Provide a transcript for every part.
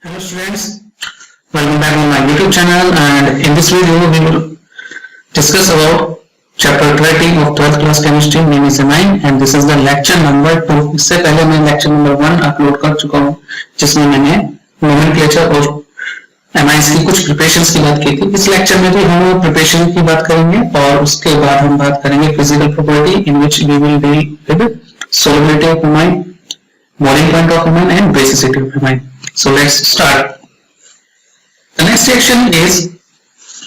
Hello students, welcome back on my YouTube channel, and in this video we will discuss about chapter 13 of 12th class chemistry, name is amine, and this is the lecture number 2. इससे पहले मैं lecture number 1 upload कर चुका हूँ जिसमें मैंने nomenclature और amines की कुछ preparations की बात की थी। इस lecture में भी हम preparation की बात करेंगे और उसके बाद हम बात करेंगे physical property in which we will deal with solubility of amine, boiling point of amine and basicity of amine. So let's start. The next section is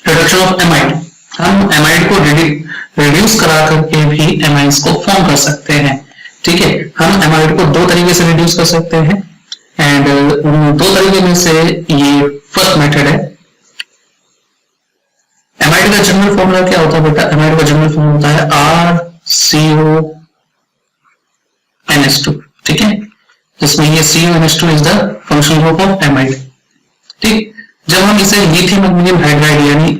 reduction of amide. हम amide को reduce करा करके भी amines को form कर सकते हैं। ठीक है, हम amide को दो तरीके से reduce कर सकते हैं and उन दो तरीके में से ये first method है। amide का जनरल फॉर्मूला क्या होता है बेटा? amide का जनरल फॉर्मूला होता है RCONH2। ठीक है, जिसमें ये CONH2 is the functional group of amide. ठीक, जब हम इसे लिथियम अल्मीनियम हाइड्राइड यानी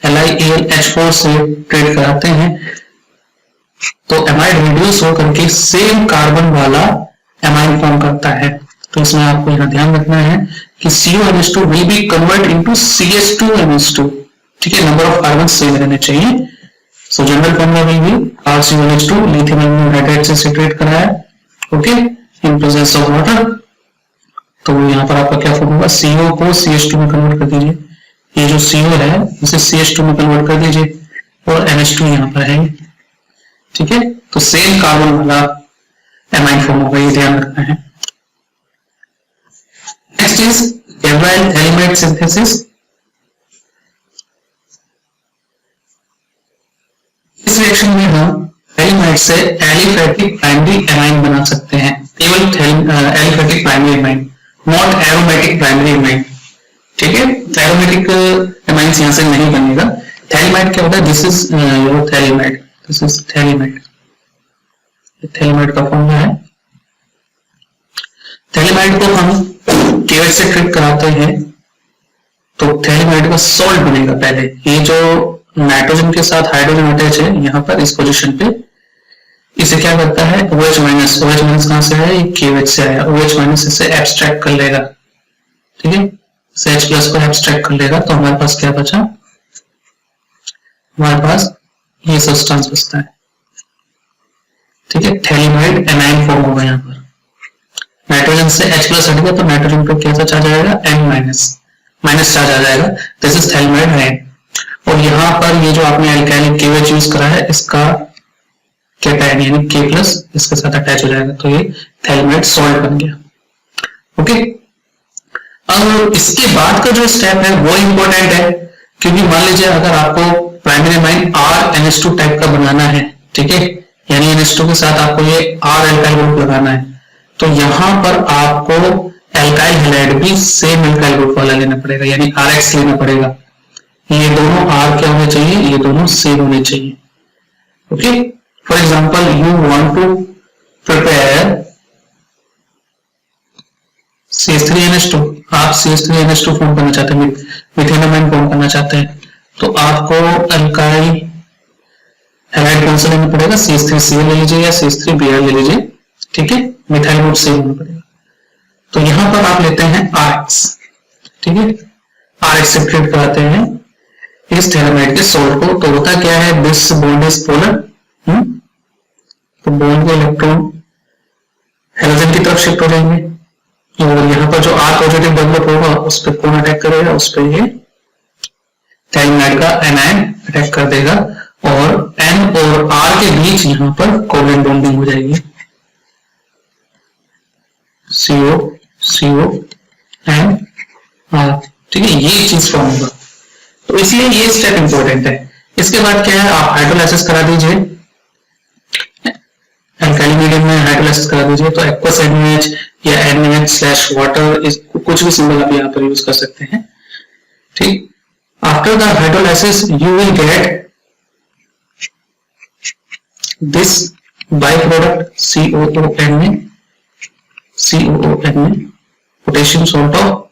LiAlH4 से ट्रीट कराते हैं तो एमाइड रिड्यूस होकर के सेम कार्बन वाला एमाइन फॉर्म करता है। तो इसमें आपको यहां ध्यान रखना है कि CONH2 will be convert into CH2NH2। ठीक है, नंबर ऑफ कार्बन सेम रहने चाहिए। सो general formula will be RCONH2 lithium aluminium hydride से सेपरेट कराया, okay, in presence of water. तो यहाँ पर आपका क्या फॉर्म होगा? CO को CH2 में कन्वर्ट कर दीजिए, ये जो CO है इसे CH2 में कन्वर्ट कर दीजिए और NH2 यहाँ पर है। ठीक है, तो सेम कार्बन वाला एमाइन फॉर्म होगा, ये ध्यान रखना है। Next is Gabriel element synthesis. इस रिएक्शन में हम एलिमेंट से एलिफेटिक प्राइमरी एमाइन बना सकते हैं, केवल aliphatic primary amine, not aromatic primary amine. ठीक है, एरोमेटिक एमाइंस यहां से नहीं बनेगा। थैलिमाइड क्या होता है? This is your phthalimide, this is phthalimide, phthalimide का फॉर्मूला है। थैलिमाइड को हम केवल से ट्रीट कराते हैं तो थैलिमाइड का सॉल्ट बनेगा। पहले ये जो नाइट्रोजन के साथ हाइड्रोजन अटैच है यहाँ पर इस पोजीशन पे, इसे क्या करता है? OH माइनस, OH माइनस कहां से है? KOH से आया। OH माइनस इसे एब्स्ट्रैक्ट कर लेगा। ठीक है, इसे H प्लस को एब्स्ट्रैक्ट कर लेगा तो हमारे पास क्या बचा? हमारे पास ये सब्सटेंस बचता है। ठीक है, थैलिमाइड एनाइन फॉर्म होगा। यहाँ पर नाइट्रोजन से H प्लस हट गया तो नाइट्रोजन पर क्या चार्ज आ जाएगा? N माइनस, माइनस चार्ज आ जाएगा। This is phthalimide A9. और यहाँ पर ये जो आपने अल्काइल KOH यूज करा है इसका कैटायन यानी K प्लस इसके साथ अटैच हो जाएगा तो ये थैलिमाइड सॉल्ट बन गया। ओके, अब इसके बाद का जो स्टेप है वो इंपॉर्टेंट है, क्योंकि मान लीजिए अगर आपको प्राइमरी एमाइन RNH2 टाइप का बनाना है, ठीक है, यानी NH2 के साथ आपको ये R एल्काइल ग्रुप लगाना है, तो यहां पर आपको एल्काइल हैलाइड भी सेम एल्काइल ग्रुप वाला लेना पड़ेगा, यानी RX लेना पड़ेगा। ये दोनों R क्या होने चाहिए? ये दोनों सेम होने चाहिए। Okay, for example you want to prepare CH3NH2, आप CH3NH2 फॉर्म करना चाहते हैं, मीथेन अमाइन फॉर्म करना चाहते हैं, तो आपको अल्काइल हैलाइड कौन सा लेना पड़ेगा? CH3Cl ले लीजिए या CH3Br ले लीजिए। ठीक है, मिथाइल ग्रुप सेम होना पड़ेगा। तो यहां पर आप लेते हैं RX। ठीक है, RX से ट्रीट कराते हैं इस थैलामाइड के सॉल्ट को। तो होता क्या है? दिस बॉन्ड इज पोलर, तो बॉन्ड के इलेक्ट्रॉन हैलोजन की तरफ शिफ्ट हो जाएंगे और यहाँ पर जो R पॉजिटिव डेवलप होगा उस पर कौन अटैक करेगा? उस पर ये थैलिमाइड का एनायन अटैक कर देगा और N और R के बीच यहाँ पर कोवेलेंट बॉन्डिंग हो जाएगी, CO N R। ठीक है, ये चीज फॉर्म होगा, तो इसलिए ये स्टेप इंपॉर्टेंट है। इसके बाद क्या है? आप हाइड्रोलाइसिस करा दीजिए, अल्काइल मीडियम में हाइड्रोलाइसिस करा दीजिए, तो एक्वस NaOH या NaOH/वाटर कुछ भी सिंबल आप यहाँ पर यूज कर सकते हैं। ठीक, after the hydrolysis you will get this by product COON में potassium salt of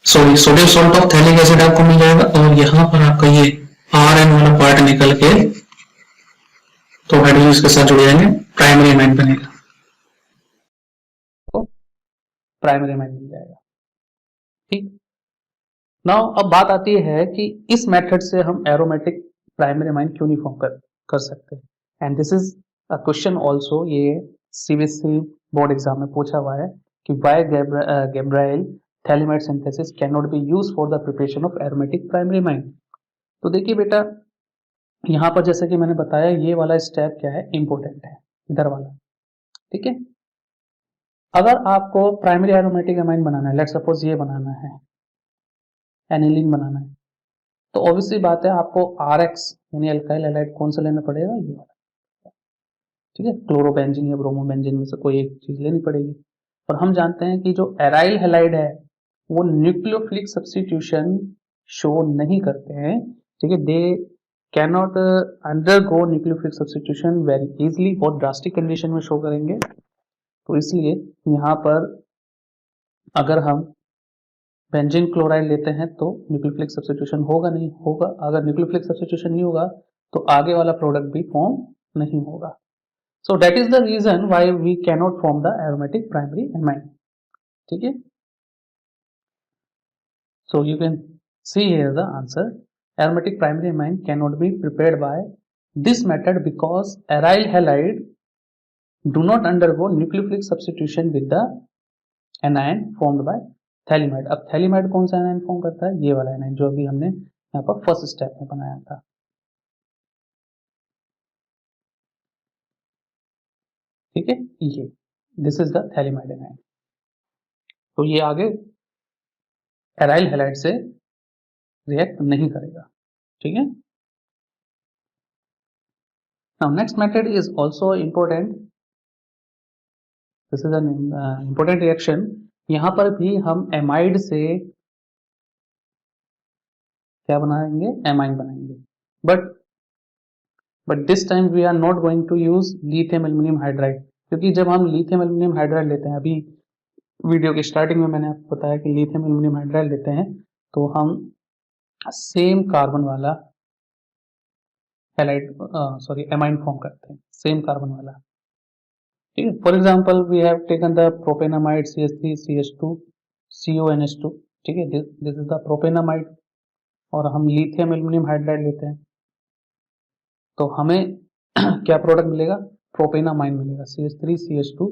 sodium salt of phthalic acid आपको मिल जाएगा और यहाँ पर आपका ये RN वाला पार्ट निकल के तो हाइड्रोजन इसके साथ जुड़ जाएंगे, प्राइमरी एमाइन बनेगा। प्राइमरी एमाइन मिल जाएगा। ठीक, नाउ अब बात आती है कि इस मेथड से हम एरोमेटिक प्राइमरी एमाइन क्यों नहीं फॉर्म कर सकते, and this is a question also, ये सीबीएसई बोर्ड एग्जाम में पूछा हुआ है कि why Gabriel phthalimide synthesis can not be used for the preparation of aromatic primary amine. तो देखिए बेटा, यहाँ पर जैसे कि मैंने बताया, ये वाला स्टेप क्या है, इंपॉर्टेंट है, इधर वाला। ठीक है, अगर आपको प्राइमरी एरोमेटिक एमाइन बनाना है, लेट सपोज ये बनाना है, एनिलीन बनाना है, तो ऑब्वियसली बात है आपको RX यानी अल्काइल हैलाइड कौन सा लेना पड़ेगा, ये वाला। ठीक है, क्लोरोबेंजीन या ब्रोमोबेंजीन में से कोई एक चीज लेनी पड़ेगी। और हम जानते हैं कि जो एराइल हैलाइड है वो न्यूक्लियोफिलिक सब्स्टिट्यूशन शो नहीं करते हैं। ठीक है, they cannot undergo nucleophilic substitution very easily, बहुत ड्रास्टिक कंडीशन में शो करेंगे। तो इसलिए यहाँ पर अगर हम बेंजीन क्लोराइड लेते हैं तो न्यूक्लियोफिलिक सब्स्टिट्यूशन होगा नहीं होगा, अगर न्यूक्लियोफिलिक सब्स्टिट्यूशन नहीं होगा तो आगे वाला प्रोडक्ट भी फॉर्म नहीं होगा। So that is the reason why we cannot form the aromatic primary amine. ठीक है, so you can see here the answer. Aromatic primary amine cannot be prepared by this method because aryl halide do not undergo nucleophilic substitution with the anion formed by thaliamide. अब thaliamide कौन सा anion form करता है, ये वाला anion जो अभी हमने यहाँ पर फर्स्ट स्टेप में बनाया था। ठीक है, ये this is the phthalimide A9. तो ये आगे एराइल हैलाइड से रिएक्ट नहीं करेगा। ठीक है, now next method is also important, this is an important reaction. यहां पर भी हम एमाइड से क्या बनाएंगे, एमाइन बनाएंगे, but this time we are not going to use lithium aluminium hydride, क्योंकि जब हम लिथियम एल्यूमिनियम हाइड्राइड लेते हैं, अभी वीडियो के स्टार्टिंग में मैंने आपको बताया कि लिथियम एल्यूमिनियम हाइड्राइड लेते हैं तो हम सेम कार्बन वाला हैलाइड एमाइन फॉर्म करते हैं, सेम कार्बन वाला। ठीक है, for example we have taken the propanamide CH3CH2 CONH2। ठीक है, दिस इज द प्रोपेनामाइड, और हम लिथियम एल्यूमिनियम हाइड्राइड लेते हैं तो हमें क्या प्रोडक्ट मिलेगा, प्रोपेनामाइन मिलेगा, CH3CH2।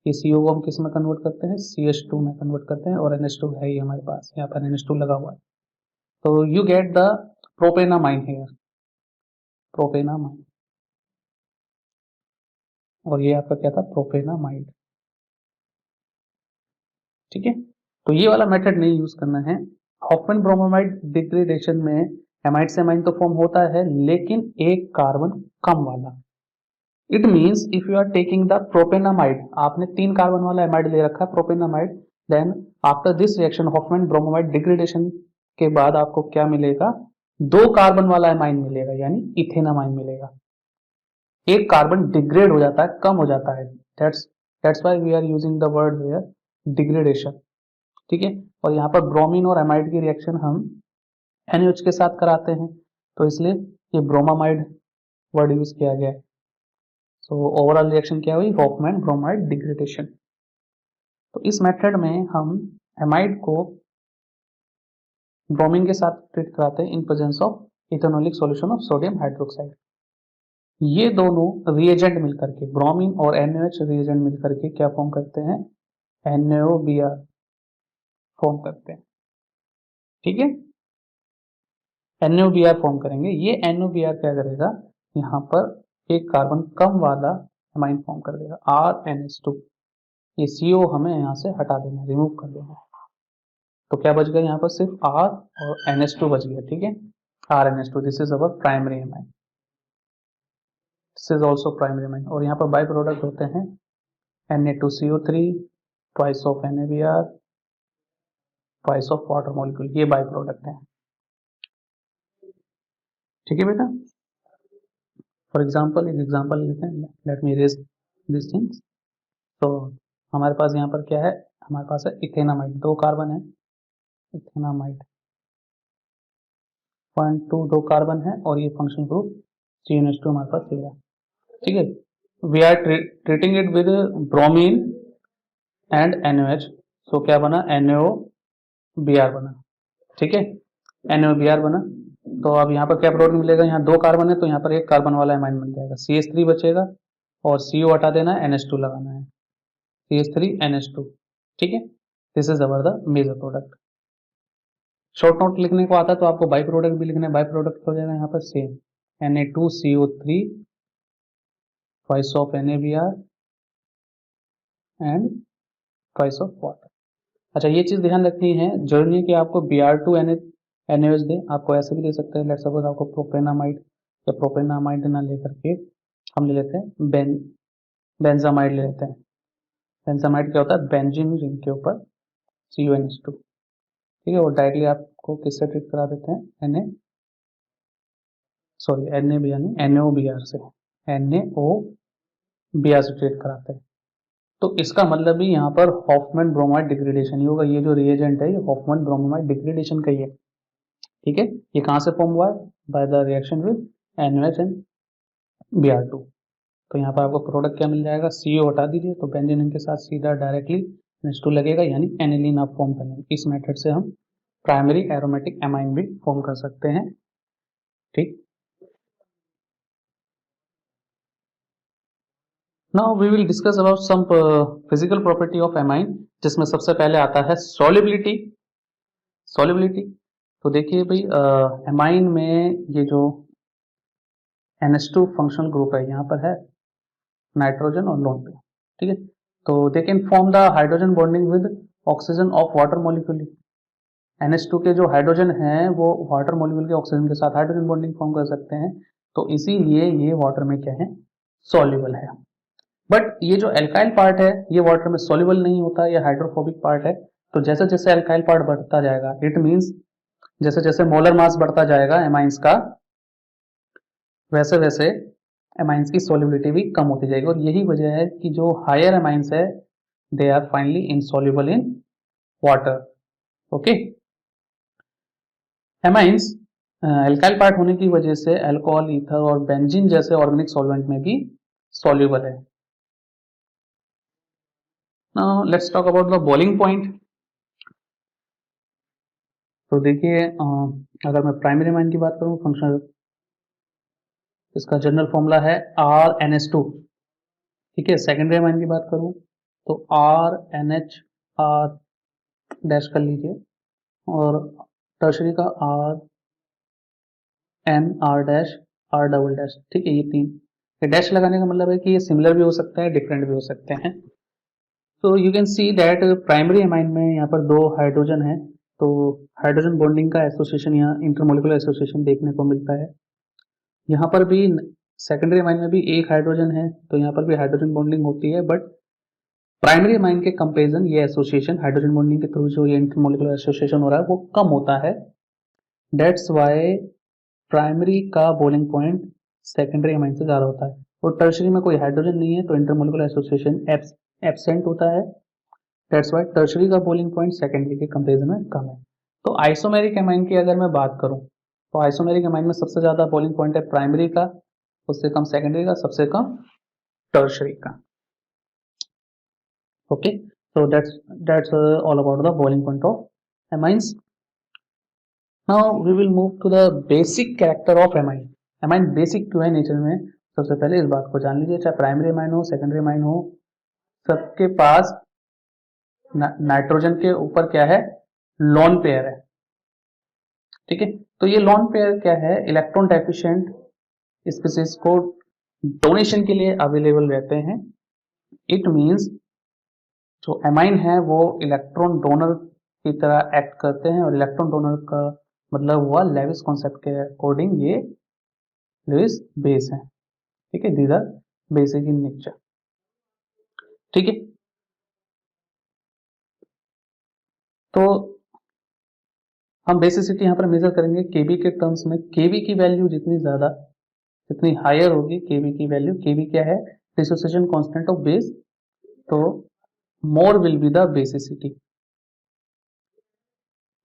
ये CO को हम किस में कन्वर्ट करते हैं, CH2 में कन्वर्ट करते हैं, और NH2 है ही हमारे पास, यहाँ पर NH2 लगा हुआ है। तो you get the propanamine here, propanamine, और ये आपका क्या था, प्रोपेनामाइड। ठीक है, तो ये वाला मेथड नहीं यूज करना है। हॉफमैन ब्रोमोमाइड डिग्रेडेशन में एमाइड से एमाइन तो फॉर्म होता है लेकिन एक कार्बन कम वाला। It means if you are taking the propanamide, आपने 3 कार्बन वाला एमाइड ले रखा है propanamide, then after this reaction Hofmann bromamide degradation के बाद आपको क्या मिलेगा, 2 कार्बन वाला एमाइन मिलेगा, यानी इथेनामाइन मिलेगा। एक कार्बन डिग्रेड हो जाता है, कम हो जाता है, that's why we are using the word here degradation. ठीक है, और यहाँ पर ब्रोमीन और एमाइड की रिएक्शन हम NaOH के साथ कराते हैं तो इसलिए ये ब्रोमामाइड वर्ड यूज किया गया है। सो ओवरऑल रिएक्शन क्या हुई, हॉफमैन ब्रोमाइड डिग्रेडेशन। तो इस मेथड में हम एमाइड को ब्रोमीन के साथ ट्रीट कराते हैं in presence of ethanolic solution of sodium hydroxide. ये दोनों रिएजेंट मिलकर के, ब्रोमीन और NaOH रिएजेंट मिलकर के क्या फॉर्म करते हैं, NaOBr फॉर्म करते हैं। ठीक है, NaOBr फॉर्म करेंगे। ये NaOBr क्या करेगा, यहाँ पर एक कार्बन कम वाला एमाइन फॉर्म कर देगा, RNH2। ये CO हमें यहाँ से हटा देना, रिमूव कर देना, तो क्या बच गया यहाँ पर, सिर्फ R और NH2 बच गया। ठीक है, RNH2, this is our primary amine, this is also primary amine. और यहाँ पर बाई प्रोडक्ट होते हैं Na2CO3, twice of NaBr, twice of water molecule, ये बाई प्रोडक्ट है। ठीक है बेटा, फॉर एग्जाम्पल एक एग्जाम्पल लेते हैं, let me raise this things. तो हमारे पास यहाँ पर क्या है, हमारे पास है इथेनामाइड, 2 कार्बन है, इथेनामाइड 1 2 2 कार्बन है, और ये फंक्शनल ग्रुप CnH2 हमारे पास ये है। ठीक है, we are treating it with bromine and NaOH, so क्या बना, NaOBr बना, ठीक है, NaOBr बना। तो अब यहाँ पर क्या प्रोडक्ट मिलेगा, यहाँ 2 कार्बन है तो यहाँ पर एक कार्बन वाला एमाइन बन जाएगा, CH3 बचेगा और CO हटा देना है, NH2 लगाना है, CH3NH2, ठीक है। This is our the major product. Short note लिखने को आता है तो आपको बाई प्रोडक्ट भी लिखना है, बाई प्रोडक्ट हो जाएगा यहाँ पर same, Na2CO3 twice of NaBr and twice of water। अच्छा, ये चीज ध्यान रखनी है, जरूरी नहीं कि आपको Br2 NaOH दे, आपको ऐसे भी दे सकते हैं। लेट्स सपोज आपको प्रोपेनामाइड या प्रोपेनामाइड ना लेकर के हम ले लेते हैं बेंजामाइड ले लेते हैं। बेंजामाइड क्या होता है, बेंजीन रिंग के ऊपर CuNH2, ठीक है। वो डायरेक्टली आपको किससे ट्रीट करा देते हैं, NaOBr से, NaOBr से ट्रीट कराते हैं। तो इसका मतलब भी यहाँ पर हॉफमैन ब्रोमाइड डिग्रेडेशन ही होगा। ये जो रिएजेंट है ये हॉफमैन ब्रोमाइड डिग्रेडेशन का ही है, ठीक है। ये कहाँ से फॉर्म हुआ है, by the reaction with NaOH and Br2। तो यहाँ पर आपको प्रोडक्ट क्या मिल जाएगा, CO हटा दीजिए तो बेंजीन के साथ सीधा डायरेक्टली NH2 लगेगा, यानी एनिलीन आप फॉर्म कर लेंगे। इस मेथड से हम प्राइमरी एरोमेटिक एमाइन भी फॉर्म कर सकते हैं, ठीक। Now we will discuss about some physical property of amine, जिसमें सबसे पहले आता है सॉल्युबिलिटी। तो देखिए भाई, एमाइन में ये जो NH2 फंक्शनल ग्रुप है, यहाँ पर है नाइट्रोजन और लोन पेयर, ठीक है। तो they can form the hydrogen bonding with oxygen of water molecule. NH2 के जो हाइड्रोजन हैं वो वाटर मॉलिक्यूल के ऑक्सीजन के साथ हाइड्रोजन बॉन्डिंग फॉर्म कर सकते हैं, तो इसीलिए ये वाटर में क्या है, सॉल्युबल है। बट ये जो एल्काइल पार्ट है ये वाटर में सॉल्युबल नहीं होता, ये हाइड्रोफोबिक पार्ट है। तो जैसे जैसे एल्काइल पार्ट बढ़ता जाएगा, इट मींस जैसे जैसे मोलर मास बढ़ता जाएगा एमाइंस का, वैसे वैसे एमाइंस की सॉल्युबिलिटी भी कम होती जाएगी। और यही वजह है कि जो हायर एमाइंस है they are finally insoluble in water, okay. Amines alkyl part होने की वजह से अल्कोहल, ईथर और बेंजीन जैसे ऑर्गेनिक सॉल्वेंट में भी सॉल्युबल है। Now let's talk about the boiling point। तो देखिए, अगर मैं प्राइमरी एमाइन की बात करूं, फंक्शनल, इसका जनरल फॉर्मूला है RNH2, ठीक है। सेकेंडरी एमाइन की बात करूं तो RNHR डैश कर लीजिए, और टर्शरी का RNR dash R double dash, ठीक है। ये तीन, ये डैश लगाने का मतलब है कि ये सिमिलर भी हो सकता है, डिफरेंट भी हो सकते हैं। तो you can see that primary amine में यहाँ पर 2 हाइड्रोजन है, तो हाइड्रोजन बॉन्डिंग का एसोसिएशन, यहाँ इंटरमोलिकुलर एसोसिएशन देखने को मिलता है। यहाँ पर भी सेकेंडरी एमाइन में भी 1 हाइड्रोजन है, तो यहाँ पर भी हाइड्रोजन बॉन्डिंग होती है। बट प्राइमरी एमाइन के कंपेरिजन ये एसोसिएशन हाइड्रोजन बॉन्डिंग के थ्रू जो ये इंटरमोलिकुलर एसोसिएशन हो रहा है वो कम होता है। डेट्स वाई प्राइमरी का बॉइलिंग पॉइंट सेकेंडरी एमाइन से ज़्यादा होता है, और टर्शरी में कोई हाइड्रोजन नहीं है तो इंटरमोलिकुलर एसोसिएशन एब्सेंट होता है। दैट्स वाई टर्शरी का बॉइलिंग पॉइंट सेकेंडरी के कंपेरिजन में कम है। तो आइसोमेरिक एमाइन की अगर मैं बात करूं तो आइसोमेरिक एमाइन में सबसे ज्यादा बॉइलिंग पॉइंट है प्राइमरी का, उससे कम सेकेंडरी का, सबसे कम टर्शरी का, okay. so that's all about the boiling point of amines। now we will move to the basic character of amine। amine basic क्यों है नेचर में, सबसे पहले इस बात को जान लीजिए। चाहे प्राइमरी एमाइन हो, सेकेंडरी एमाइन हो, सबके पास नाइट्रोजन के ऊपर क्या है, लोन पेयर है, ठीक है। तो ये लोन पेयर क्या है, इलेक्ट्रॉन डेफिशिएंट स्पीसीज को डोनेशन के लिए अवेलेबल रहते हैं। इट मींस जो एमाइन है वो इलेक्ट्रॉन डोनर की तरह एक्ट करते हैं, और इलेक्ट्रॉन डोनर का मतलब हुआ लेविस कॉन्सेप्ट के अकॉर्डिंग ये लेविस बेस है, ठीक है। These are basic in nature, ठीक है। तो हम बेसिसिटी यहाँ पर मेजर करेंगे केबी के टर्म्स में। केबी की वैल्यू जितनी ज्यादा, जितनी हायर होगी केबी की वैल्यू, केबी क्या है, डिसोसिएशन कांस्टेंट ऑफ बेस, तो more will be the basicity,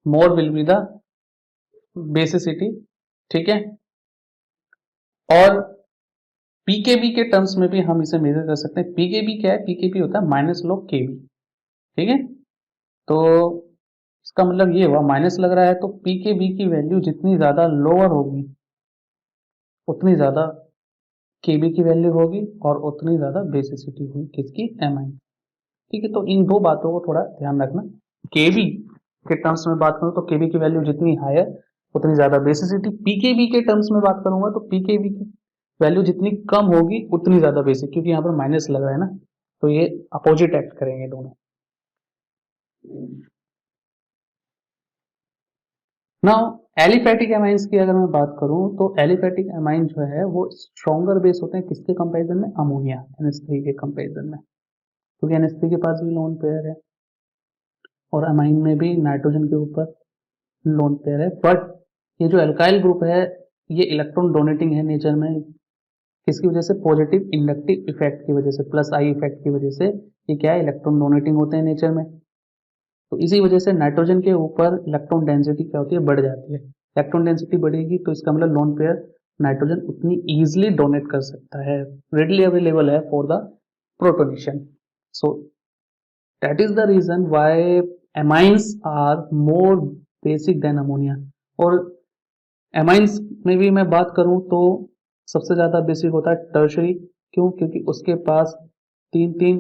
more will be the basicity, ठीक है। और पीकेबी के टर्म्स में भी हम इसे मेजर कर सकते हैं। पीकेबी क्या है, पीकेबी होता है माइनस लॉग केबी, ठीक है। तो इसका मतलब ये हुआ माइनस लग रहा है, तो पी के बी की वैल्यू जितनी ज़्यादा लोअर होगी उतनी ज़्यादा के बी की वैल्यू होगी और उतनी ज़्यादा बेसिसिटी हुई किसकी, एम आई। ठीक है, तो इन दो बातों को थोड़ा ध्यान रखना। के बी के टर्म्स में बात करूँ तो के बी की वैल्यू जितनी हायर उतनी ज़्यादा बेसिसिटी, पी के बी के टर्म्स में बात करूंगा तो पी के बी की वैल्यू जितनी कम होगी उतनी ज़्यादा बेसिक, क्योंकि यहाँ पर माइनस लगा है ना, तो ये अपोजिट एक्ट करेंगे दोनों। नाउ एलिफैटिक एमाइंस की अगर मैं बात करूं तो एलिफैटिक एमाइन जो है वो स्ट्रॉन्गर बेस होते हैं किसके कंपैरिजन में, अमोनिया NH3 के कंपैरिजन में, क्योंकि NH3 के पास भी लोन पेयर है और अमाइन में भी नाइट्रोजन के ऊपर लोन पेयर है। बट ये जो एल्काइल ग्रुप है ये इलेक्ट्रॉन डोनेटिंग है नेचर में, किसकी वजह से, पॉजिटिव इंडक्टिव इफेक्ट की वजह से, प्लस आई इफेक्ट की वजह से ये क्या है, इलेक्ट्रॉन डोनेटिंग होते हैं नेचर में। तो इसी वजह से नाइट्रोजन के ऊपर इलेक्ट्रॉन डेंसिटी क्या होती है, बढ़ जाती है। इलेक्ट्रॉन डेंसिटी बढ़ेगी तो इसका मतलब लोन पेयर नाइट्रोजन उतनी इजीली डोनेट कर सकता है, रेडली अवेलेबल है for the protonation. So that is the reason why amines are more basic than ammonia. और एमाइंस में भी मैं बात करूं तो सबसे ज्यादा बेसिक होता है टर्शरी, क्यों, क्योंकि उसके पास तीन तीन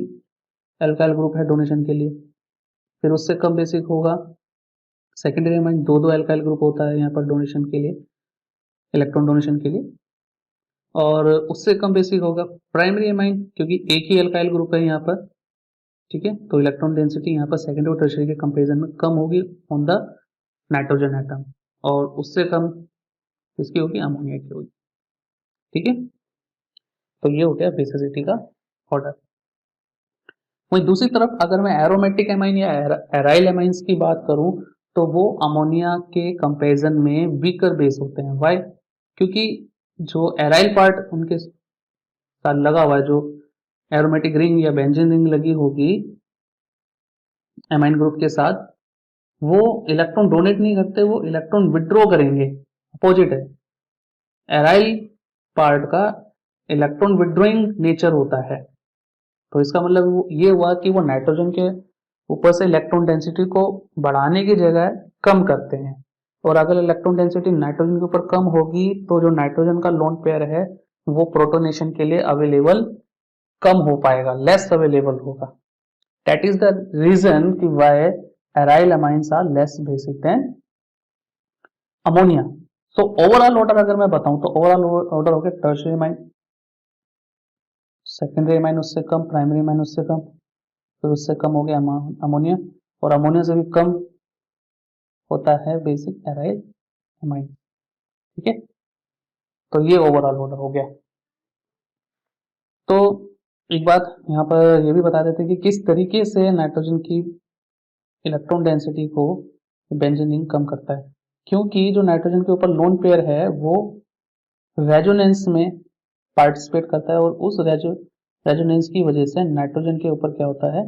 एल्काइल ग्रुप है डोनेशन के लिए। फिर उससे कम बेसिक होगा सेकेंडरी एमाइन, दो दो एल्काइल ग्रुप होता है यहाँ पर डोनेशन के लिए, इलेक्ट्रॉन डोनेशन के लिए। और उससे कम बेसिक होगा प्राइमरी एमाइन, क्योंकि एक ही एल्काइल ग्रुप है यहाँ पर। ठीक है, तो इलेक्ट्रॉन डेंसिटी यहाँ पर सेकेंडरी और टर्शरी के कंपेरिजन में कम होगी ऑन द नाइट्रोजन एटम, और उससे कम किसकी होगी, अमोनिया की होगी। ठीक है, तो ये हो गया बेसिसिटी का ऑर्डर। वहीं दूसरी तरफ अगर मैं एरोमेटिक एमाइन या एराइल एमाइंस की बात करूं तो वो अमोनिया के कंपैरिजन में वीकर बेस होते हैं। वाई, क्योंकि जो एराइल पार्ट उनके साथ लगा हुआ है, जो एरोमेटिक रिंग या बेंजीन रिंग लगी होगी एमाइन ग्रुप के साथ, वो इलेक्ट्रॉन डोनेट नहीं करते, वो इलेक्ट्रॉन विड्रॉ करेंगे, अपोजिट है। एराइल पार्ट का इलेक्ट्रॉन विड्रॉइंग नेचर होता है, तो इसका मतलब ये हुआ कि वो नाइट्रोजन के ऊपर से इलेक्ट्रॉन डेंसिटी को बढ़ाने की जगह कम करते हैं। और अगर इलेक्ट्रॉन डेंसिटी नाइट्रोजन के ऊपर कम होगी तो जो नाइट्रोजन का लोन पेयर है वो प्रोटोनेशन के लिए अवेलेबल कम हो पाएगा, लेस अवेलेबल होगा। दैट इज द रीजन कि why aryl amines are less basic than ammonia. So overall order अगर मैं बताऊं तो ओवरऑल ऑर्डर हो गया टर्शियरी अमाइन, सेकेंडरी अमाइन उससे कम, प्राइमरी अमाइन उससे कम, फिर उससे कम हो गया अमोनिया, और अमोनिया से भी कम होता है बेसिक एराइल अमाइन। ठीक है, तो ये ओवरऑल ऑर्डर हो गया। तो एक बात यहाँ पर ये भी बता देते हैं कि किस तरीके से नाइट्रोजन की इलेक्ट्रॉन डेंसिटी को बेंजीन रिंग कम करता है। क्योंकि जो नाइट्रोजन के ऊपर लोन पेयर है वो रेजोनेंस में पार्टिसिपेट करता है, और उस रेजोनेंस की वजह से नाइट्रोजन के ऊपर क्या होता है,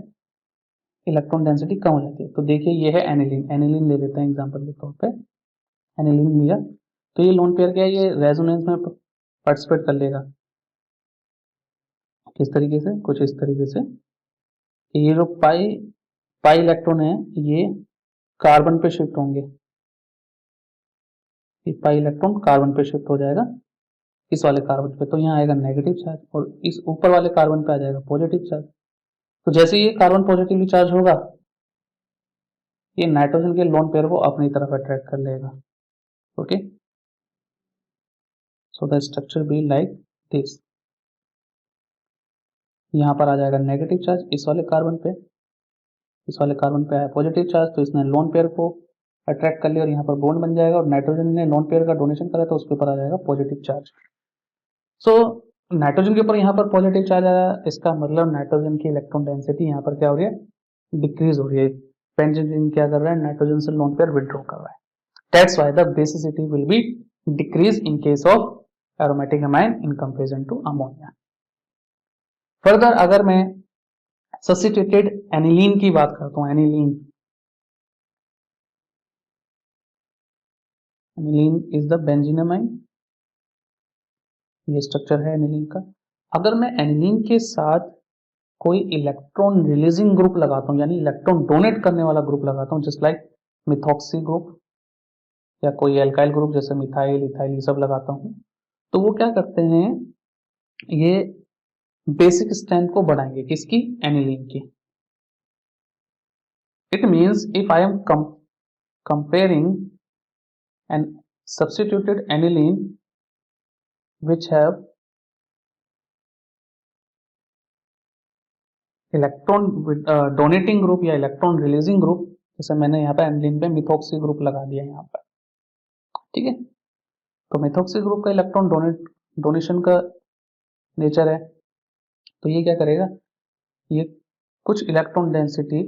इलेक्ट्रॉन डेंसिटी कम हो जाती है। तो देखिए ये है एनिलीन, एनिलीन ले लेते हैं एग्जांपल के तौर पे, एनिलीन लिया तो ये लोन पेयर क्या है, ये रेजोनेंस में पार्टिसिपेट कर लेगा। किस तरीके से, कुछ इस तरीके से, ये जो पाई पाई इलेक्ट्रॉन है ये कार्बन पे शिफ्ट होंगे, ये पाई इलेक्ट्रॉन कार्बन पे शिफ्ट हो जाएगा इस वाले कार्बन पे, तो यहाँ आएगा नेगेटिव चार्ज, और इस ऊपर वाले कार्बन पे आ जाएगा पॉजिटिव चार्ज। तो जैसे ये कार्बन पॉजिटिवली चार्ज होगा ये नाइट्रोजन के लोन पेयर को अपनी तरफ अट्रैक्ट कर लेगा। Okay, so the structure be like this, यहाँ पर आ जाएगा नेगेटिव चार्ज इस वाले कार्बन पे, इस वाले कार्बन पे आया पॉजिटिव चार्ज, तो इसने लोन पेयर को अट्रैक्ट कर लिया और यहाँ पर बॉन्ड बन जाएगा, और नाइट्रोजन ने लोन पेयर का डोनेशन करा तो उसके ऊपर आ जाएगा पॉजिटिव चार्ज। सो नाइट्रोजन के ऊपर यहाँ पर पॉजिटिव चार्ज आया, इसका मतलब नाइट्रोजन की इलेक्ट्रॉन डेंसिटी यहाँ पर क्या हो रही है, डिक्रीज हो रही है। बेंजीन रिंग क्या कर रहा है, नाइट्रोजन से लोन पेयर विड्रॉ कर रहा है। That's why the basicity will be decrease in case of aromatic amine in comparison to ammonia. Further अगर मैं सब्स्टिट्यूटेड एनिलीन की बात करता हूं, aniline is the benzene amine, ये स्ट्रक्चर है एनिलीन का। अगर मैं एनिलीन के साथ कोई इलेक्ट्रॉन रिलीजिंग ग्रुप लगाता हूँ, यानी इलेक्ट्रॉन डोनेट करने वाला ग्रुप लगाता हूँ, जस्ट लाइक मिथॉक्सी ग्रुप या कोई एल्काइल ग्रुप जैसे मिथाइल, इथाइल, ये सब लगाता हूँ, तो वो क्या करते हैं, ये बेसिक स्ट्रेंथ को बढ़ाएंगे, किसकी, एनिलीन की. It means if I am comparing an substituted aniline which have electron donating group या इलेक्ट्रॉन रिलीजिंग ग्रुप, जैसे मैंने यहाँ पे एनिलीन पे मिथॉक्सी ग्रुप लगा दिया यहाँ पर, ठीक है. तो मिथॉक्सी ग्रुप का इलेक्ट्रॉन डोनेशन का नेचर है, तो ये क्या करेगा, ये कुछ इलेक्ट्रॉन डेंसिटी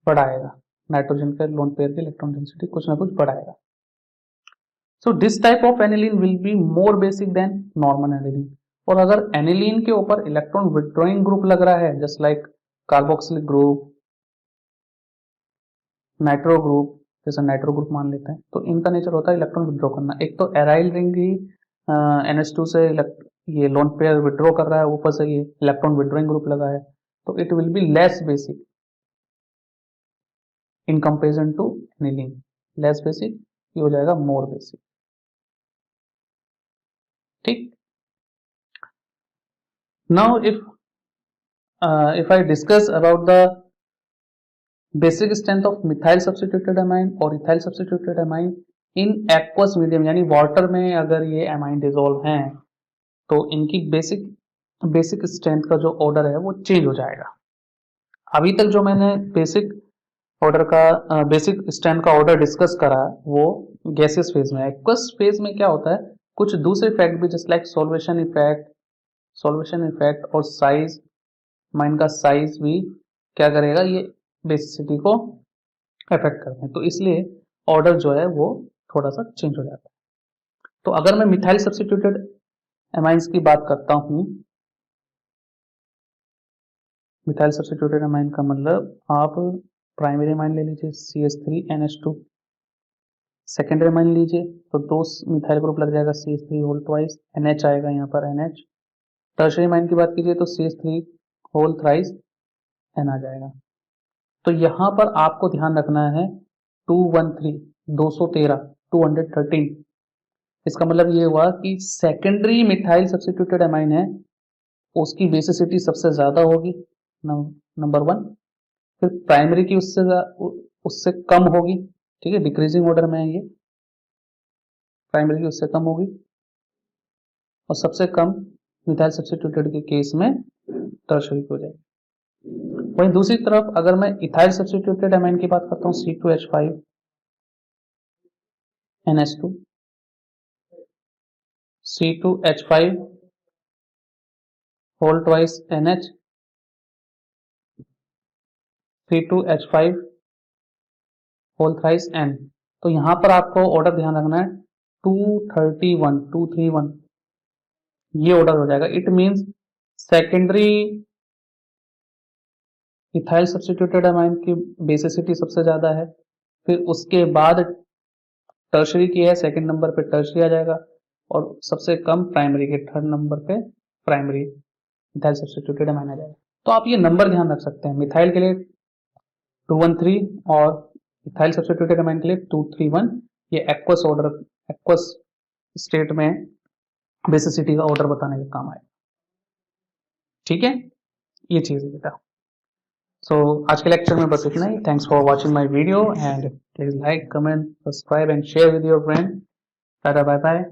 बढ़ाएगा, नाइट्रोजन के लोन पेयर की इलेक्ट्रॉन डेंसिटी कुछ ना कुछ बढ़ाएगा. So this type of aniline will be more basic than normal aniline. और अगर एनिलीन के ऊपर इलेक्ट्रॉन विड्रॉइंग ग्रुप लग रहा है, just like carboxylic group, nitro group, जैसे नाइट्रो ग्रुप मान लेते हैं, तो इनका नेचर होता है इलेक्ट्रॉन विड्रॉ करना. एक तो एराइल रिंग ही NH2 से ये लोन पेयर विड्रॉ कर रहा है, ऊपर से ये इलेक्ट्रॉन विड्रॉइंग ग्रुप लगा है, तो it will be less basic in comparison to aniline. Less basic, ये हो जाएगा मोर बेसिक. ठीक. Now if I discuss about the basic strength of methyl substituted amine और ethyl substituted amine in aqueous medium, यानी water में अगर ये amine dissolve हैं, तो इनकी बेसिक स्ट्रेंथ का जो ऑर्डर है वो चेंज हो जाएगा. अभी तक जो मैंने बेसिक स्ट्रेंथ का ऑर्डर डिस्कस करा वो गैसियस फेज में. एक्वस फेज में क्या होता है, कुछ दूसरे इफेक्ट भी, जस्ट लाइक सॉल्वेशन इफेक्ट और साइज, माइन का साइज भी क्या करेगा, ये बेसिसिटी को अफेक्ट करते हैं, तो इसलिए ऑर्डर जो है वो थोड़ा सा चेंज हो जाता है. तो अगर मैं मिथाइल सब्स्टिट्यूटेड एमाइंस की बात करता हूं, मिथाइल सब्स्टिट्यूटेड एमाइन का मतलब आप प्राइमरी एमाइन ले लीजिए CH3NH2, सेकेंडरी एमाइन लीजिए तो दो मिथाइल ग्रुप लग जाएगा CH3 होल ट्वाइस, NH आएगा यहाँ पर NH. टर्शरी एमाइन की बात कीजिए तो CH3 होल थ्राइस N आ जाएगा. तो यहाँ पर आपको ध्यान रखना है 213, इसका मतलब ये हुआ कि सेकेंडरी मिथाइल सब्स्टिट्यूटेड एमाइन है, उसकी बेसिसिटी सबसे ज्यादा होगी, नंबर 1. फिर प्राइमरी की उससे कम होगी, ठीक है, डिक्रीजिंग ऑर्डर में है ये, प्राइमरी की उससे कम होगी, और सबसे कम मिथाइल सब्स्टिट्यूटेड के केस में टर्शरी हो जाएगी. वहीं दूसरी तरफ अगर मैं इथाइल सब्स्टिट्यूटेड एमाइन की बात करता हूँ C2H5NH2, C2H5 whole twice NH, C2H5 whole thrice N. तो यहां पर आपको ऑर्डर ध्यान रखना है 231, ये ऑर्डर हो जाएगा. It means secondary ethyl substituted amine की बेसिसिटी सबसे ज्यादा है, फिर उसके बाद टर्शरी की है, सेकंड नंबर पे टर्शरी आ जाएगा, और सबसे कम प्राइमरी के थर्ड नंबर पे प्राइमरी इथाइल सब्स्टिट्यूटेड अमाइन आ जाएगा. तो आप ये नंबर ध्यान रख सकते हैं, मिथाइल के लिए 213 और इथाइल सब्स्टिट्यूटेड अमाइन के लिए 231. ये एक्वस स्टेट में बेसिसिटी का ऑर्डर बताने का काम आएगा. ठीक है, ये चीज है बेटा. सो आज के लेक्चर में बस इतना ही. Thanks for watching my video and please like, comment, subscribe and share with your friend. Tata, bye bye.